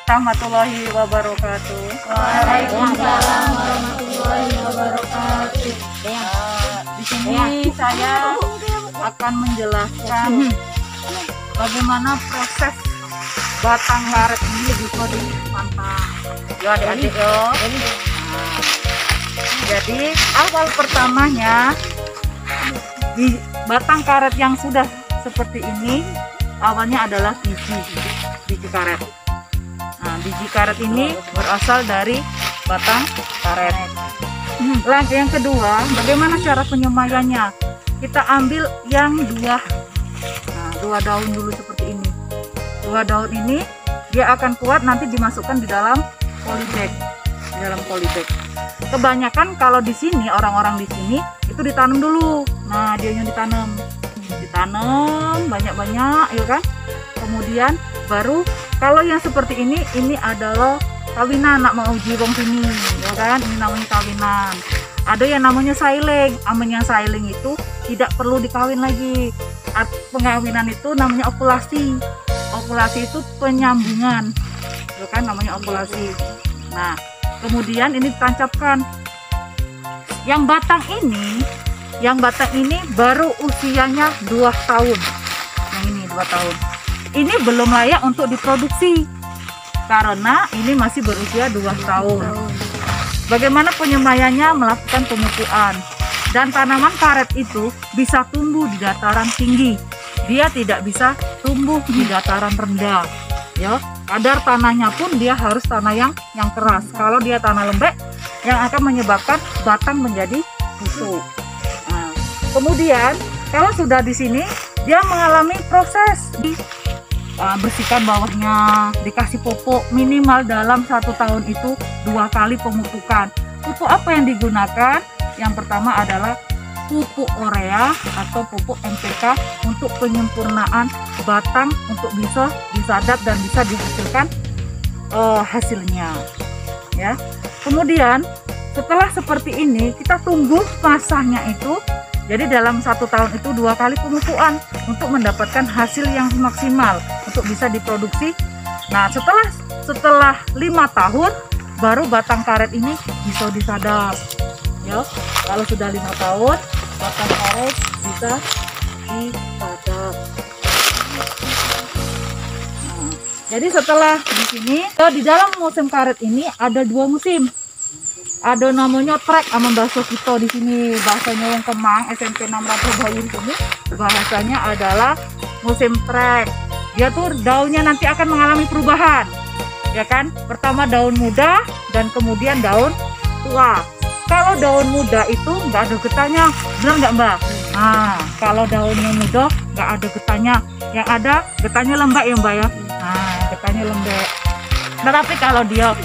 warahmatullahi wabarakatuh. Waalaikumsalam warahmatullahi wabarakatuh. Di sini saya akan menjelaskan bagaimana proses batang karet ini bisa dipantang. Yo adik-adik yo. Jadi awal pertamanya di batang karet yang sudah seperti ini awalnya adalah biji karet. Nah, biji karet ini berasal dari batang karet. Langkah yang kedua, bagaimana cara penyemaiannya? Kita ambil yang dua daun dulu seperti ini. Dua daun ini dia akan kuat nanti dimasukkan di dalam polybag. Kebanyakan kalau di sini orang-orang di sini itu ditanam dulu. Nah, dianya ditanam banyak-banyak, ya kan? Kemudian baru kalau yang seperti ini adalah kawinan, nak mau uji wong sini, ya kan? Ini namanya kawinan. Ada yang namanya sailing. Yang sailing itu tidak perlu dikawin lagi. Pengawinan itu namanya ovulasi. Ovulasi itu penyambungan, ya kan? Namanya ovulasi. Nah, kemudian ini ditancapkan. Yang batang ini baru usianya 2 tahun. Yang ini 2 tahun. Ini belum layak untuk diproduksi karena ini masih berusia 2 tahun. Bagaimana penyemaiannya? Melakukan pemupukan. Dan tanaman karet itu bisa tumbuh di dataran tinggi. Dia tidak bisa tumbuh di dataran rendah. Ya, kadar tanahnya pun dia harus tanah yang keras. Kalau dia tanah lembek, yang akan menyebabkan batang menjadi busuk. Nah, kemudian kalau sudah di sini, dia mengalami proses bersihkan bawahnya, dikasih pupuk minimal dalam 1 tahun itu 2 kali pemupukan. Pupuk apa yang digunakan? Yang pertama adalah pupuk urea atau pupuk NPK untuk penyempurnaan batang untuk bisa disadap dan bisa dihasilkan hasilnya. Ya. Kemudian setelah seperti ini kita tunggu masanya itu. Jadi dalam 1 tahun itu 2 kali pemupukan untuk mendapatkan hasil yang maksimal untuk bisa diproduksi. Nah, setelah 5 tahun baru batang karet ini bisa disadap. Ya, kalau sudah 5 tahun batang karet bisa disadap. Nah, jadi setelah di sini di dalam musim karet ini ada 2 musim. Ada namanya trek sama bahasa kita di sini, bahasanya yang Kemang SMP 600 Bayu di sini bahasanya adalah musim trek. Dia tuh daunnya nanti akan mengalami perubahan, ya kan? Pertama daun muda dan kemudian daun tua. Kalau daun muda itu nggak ada getahnya, benar nggak Mbak? Nah, kalau daunnya muda nggak ada getahnya, yang ada getahnya lembek ya Mbak ya. Nah, getahnya lembek. Tetapi kalau dia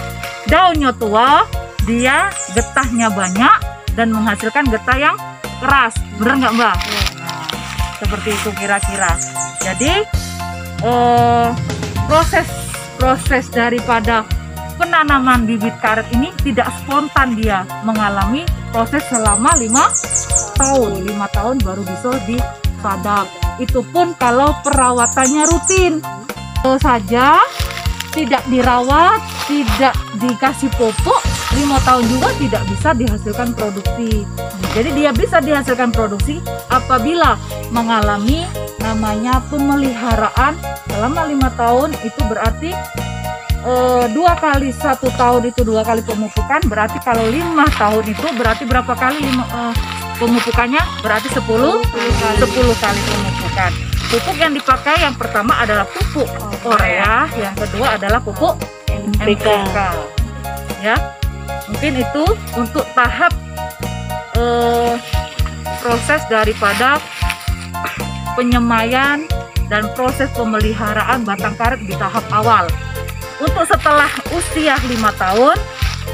daunnya tua, dia getahnya banyak dan menghasilkan getah yang keras, bener nggak Mbak? Nah, seperti itu kira-kira. Jadi proses daripada penanaman bibit karet ini tidak spontan, dia mengalami proses selama 5 tahun. 5 tahun baru bisa disadap. Itu pun kalau perawatannya rutin saja, tidak dirawat, tidak dikasih pupuk, 5 tahun juga tidak bisa dihasilkan produksi. Jadi dia bisa dihasilkan produksi apabila mengalami namanya pemeliharaan selama 5 tahun. Itu berarti 2 kali 1 tahun itu 2 kali pemupukan. Berarti kalau 5 tahun itu berarti berapa kali pemupukannya? Berarti 10 kali pemupukan. Pupuk yang dipakai yang pertama adalah pupuk urea, yang kedua adalah pupuk NPK. Ya, mungkin itu untuk tahap proses daripada penyemaian dan proses pemeliharaan batang karet di tahap awal. Untuk setelah usia 5 tahun,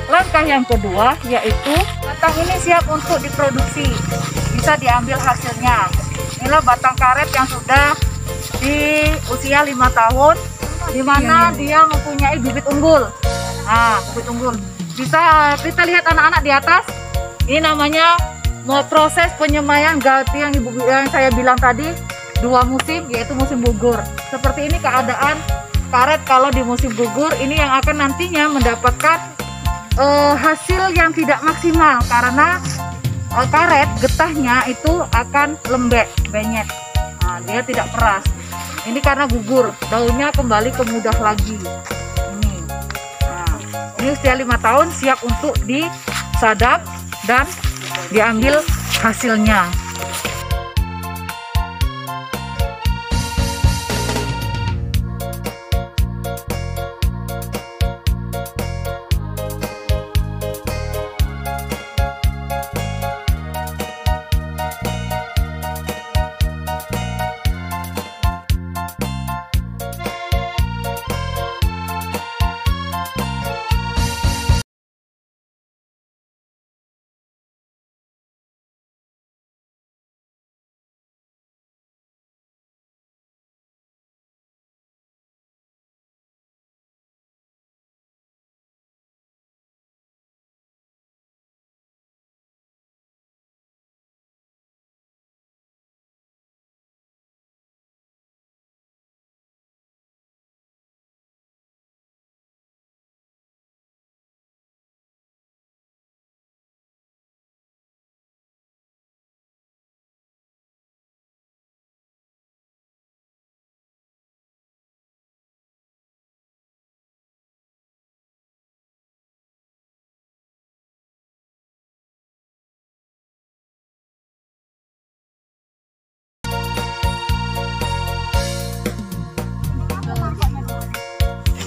langkah yang kedua yaitu batang ini siap untuk diproduksi, bisa diambil hasilnya. Inilah batang karet yang sudah di usia 5 tahun, di mana dia mempunyai bibit unggul. Nah, bibit unggul. Bisa kita lihat anak-anak di atas. Ini namanya proses penyemaian ganti yang saya bilang tadi, 2 musim, yaitu musim gugur. Seperti ini keadaan karet kalau di musim gugur ini yang akan nantinya mendapatkan hasil yang tidak maksimal karena karet getahnya itu akan lembek, benyek. Nah, dia tidak keras. Ini karena gugur, daunnya kembali ke mudah lagi. Ini. Nah, ini usia 5 tahun siap untuk disadap dan diambil hasilnya.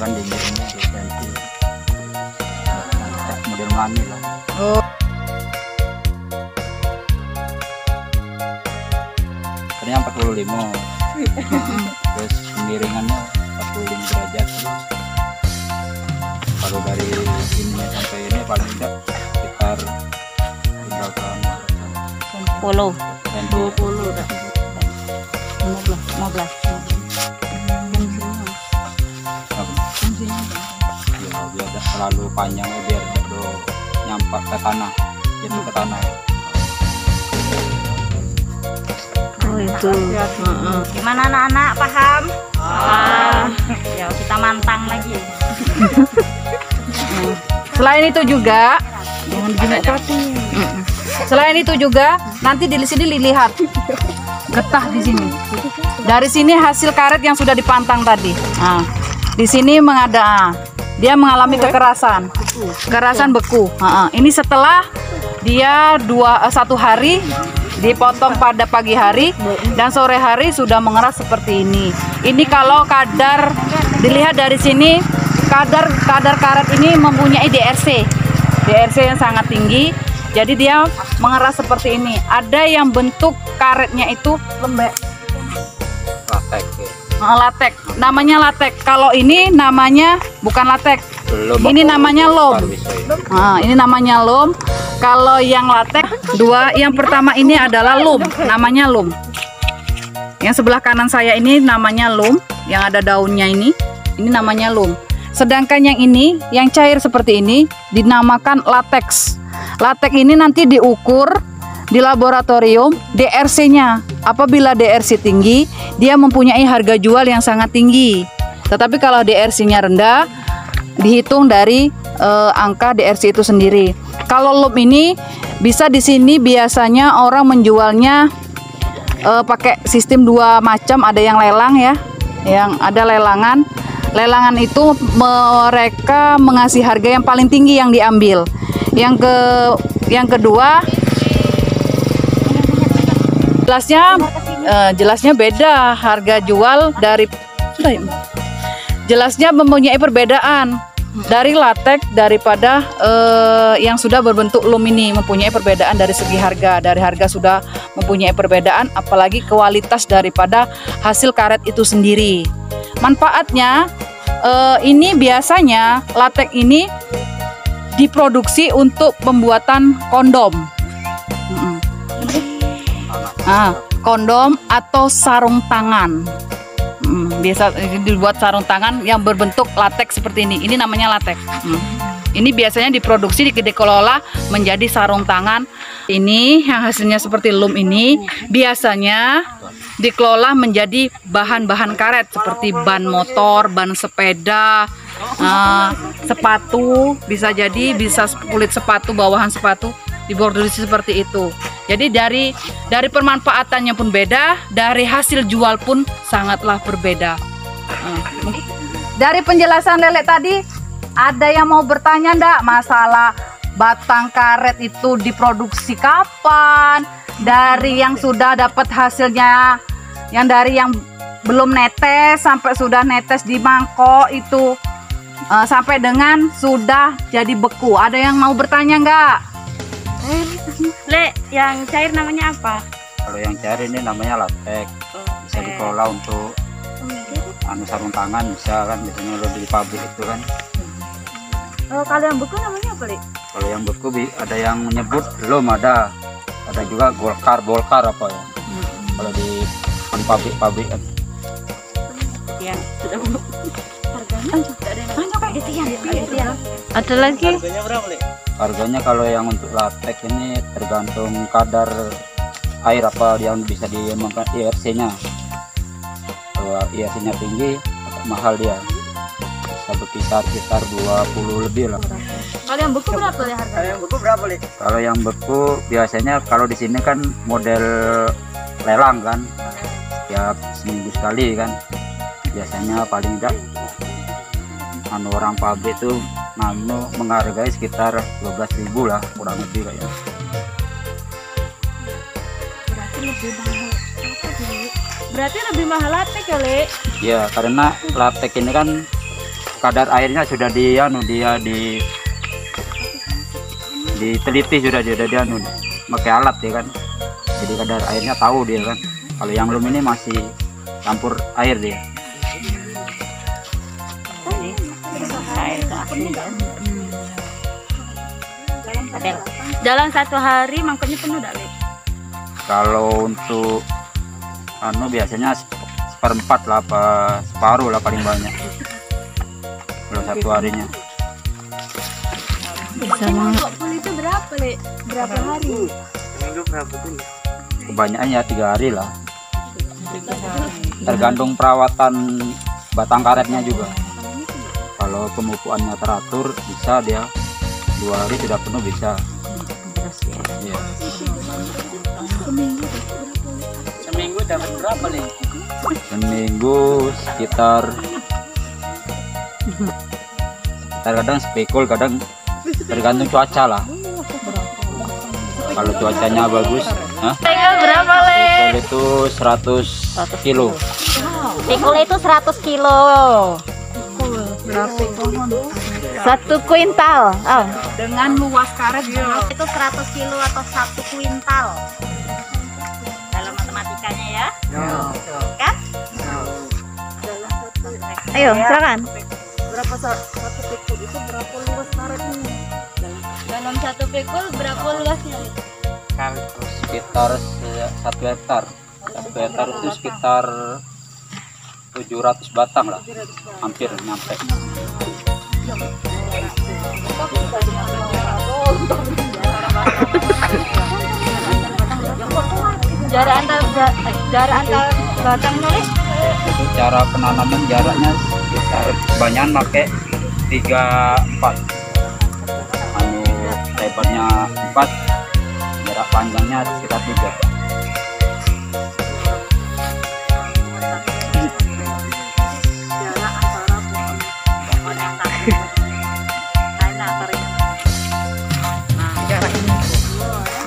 Kan dingin ganti model mami lah. Oh. Ternyata 45. Terus miringannya 45 derajat. Kalau dari sini sampai ini paling tidak sekitar 10 20 dah. 15 ya, biar tidak terlalu panjang biar tidak nyampak ke tanah, jatuh ke tanah. Oh itu. Gimana anak-anak, paham? Ya kita mantang lagi. Selain itu juga, selain itu juga nanti di sini dilihat getah di sini. Dari sini hasil karet yang sudah dipantang tadi. Nah, di sini dia mengalami kekerasan beku. Ini setelah dia 1 hari dipotong pada pagi hari dan sore hari sudah mengeras seperti ini. Ini kalau kadar dilihat dari sini, kadar karet ini mempunyai DRC yang sangat tinggi. Jadi dia mengeras seperti ini. Ada yang bentuk karetnya itu lembek. Latek. Latek, namanya latek. Kalau ini namanya bukan latek. Ini namanya loam. Nah, ini namanya loam. Kalau yang latek yang pertama ini adalah loam, namanya loam. Yang sebelah kanan saya ini namanya loam, yang ada daunnya ini namanya loam. Sedangkan yang ini, yang cair seperti ini dinamakan latex. Latex ini nanti diukur di laboratorium DRC-nya. Apabila DRC tinggi, dia mempunyai harga jual yang sangat tinggi. Tetapi kalau DRC-nya rendah, dihitung dari angka DRC itu sendiri. Kalau loam ini bisa di sini biasanya orang menjualnya pakai sistem 2 macam, ada yang lelang ya, yang ada lelangan. Lelangan itu mereka mengasih harga yang paling tinggi yang diambil. Yang kedua, jelasnya beda harga jual dari jelasnya mempunyai perbedaan dari latex daripada yang sudah berbentuk loam ini, mempunyai perbedaan dari segi harga. Dari harga sudah mempunyai perbedaan, apalagi kualitas daripada hasil karet itu sendiri. Manfaatnya ini biasanya latex ini diproduksi untuk pembuatan kondom. Kondom atau sarung tangan. Biasa dibuat sarung tangan yang berbentuk latex seperti ini. Ini namanya latex. Ini biasanya diproduksi, dikelola menjadi sarung tangan. Ini yang hasilnya seperti loam ini biasanya dikelola menjadi bahan-bahan karet seperti ban motor, ban sepeda, sepatu, bisa jadi bisa kulit sepatu, bawahan sepatu diproduksi seperti itu. Jadi dari pemanfaatannya pun beda, dari hasil jual pun sangatlah berbeda. Dari penjelasan Lele tadi, ada yang mau bertanya ndak masalah batang karet itu diproduksi kapan? Dari yang sudah dapat hasilnya, yang dari yang belum netes sampai sudah netes di mangkok itu, sampai dengan sudah jadi beku. Ada yang mau bertanya nggak? Le, yang cair namanya apa? Kalau yang cair ini namanya latex. Bisa dikelola untuk sarung tangan, bisa kan, biasanya lo di pabrik itu kan. Kalau yang beku namanya apa, Le? Kalau yang beku ada yang menyebut belum ada juga bolkar apa ya. Kalau di pabrik kan. Ya, sudah. Harganya ada lagi. Harganya berapa, Le? Harganya kalau yang untuk latex ini tergantung kadar air apa yang bisa diemangkan IRC-nya. Kalau IRC-nya tinggi, agak mahal dia. Bisa berkisar sekitar 20 lebih lah. Kalau yang beku berapa ya harganya? Kalau yang beku berapa, Le? Kalau yang beku biasanya kalau di sini kan model lelang kan, setiap seminggu sekali kan. Biasanya paling tidak orang pabrik tuh menghargai sekitar 12.000 lah kurang lebih kayaknya. Berarti lebih mahal latex ya, Le? Ya, karena latex ini kan kadar airnya sudah diteliti, sudah pakai alat ya kan. Jadi kadar airnya tahu dia kan. Kalau yang belum ini masih campur air dia. Dalam satu hari mangkoknya penuh dah, Le? Kalau untuk biasanya seperempat lah, apa separuh lah paling banyak kalau satu harinya. Full itu berapa, Le? Berapa hari? Seminggu berapa tuh? Kebanyakan ya 3 hari lah. Tergantung perawatan batang karetnya juga. Kalau pemupuannya teratur bisa dia 2 hari sudah penuh bisa. Ya. Seminggu dapat berapa, Le? Seminggu sekitar kadang spekul, kadang tergantung cuaca lah. Kalau cuacanya bagus, Berapa, Le? spekul itu 100 kilo. Pikul itu 100 kilo. 1 kuintal. Oh. Dengan luas karet Itu 100 kilo atau 1 kuintal. Dalam matematikanya ya. Kan? Ayo, silakan. berapa satu pikul itu berapa luas karetnya? Dalam 1 pikul berapa luasnya? Sekitar 1 hektar. 1 hektar itu sekitar 700 batang lah, hampir nyampe. Jarak antar batangnya, Le? Itu cara penanaman jaraknya sekitar kebanyakan pakai 3-4. Lebarnya 4, jarak panjangnya sekitar 3.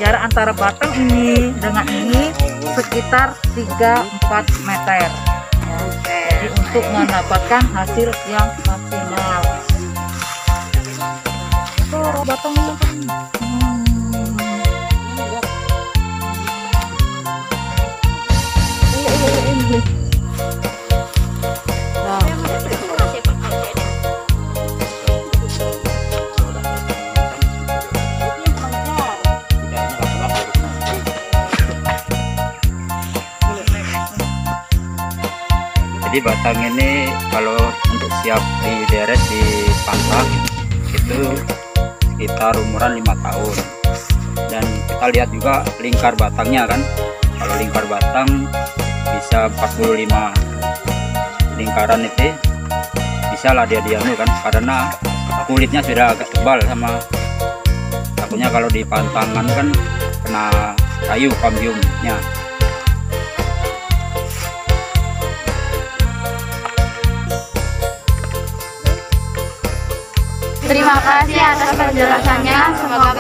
Jarak antara batang ini dengan ini sekitar 3-4 meter. Jadi untuk mendapatkan hasil yang maksimal. Tuh batangnya. Jadi batang ini kalau untuk siap dideret di pangkal itu sekitar umuran 5 tahun. Dan kita lihat juga lingkar batangnya kan. Kalau lingkar batang bisa 45 lingkaran itu bisa lah dia dianu kan, karena kulitnya sudah agak tebal, sama takutnya kalau di pantangan kan kena kayu kambiumnya. Terima kasih atas penjelasannya. Semoga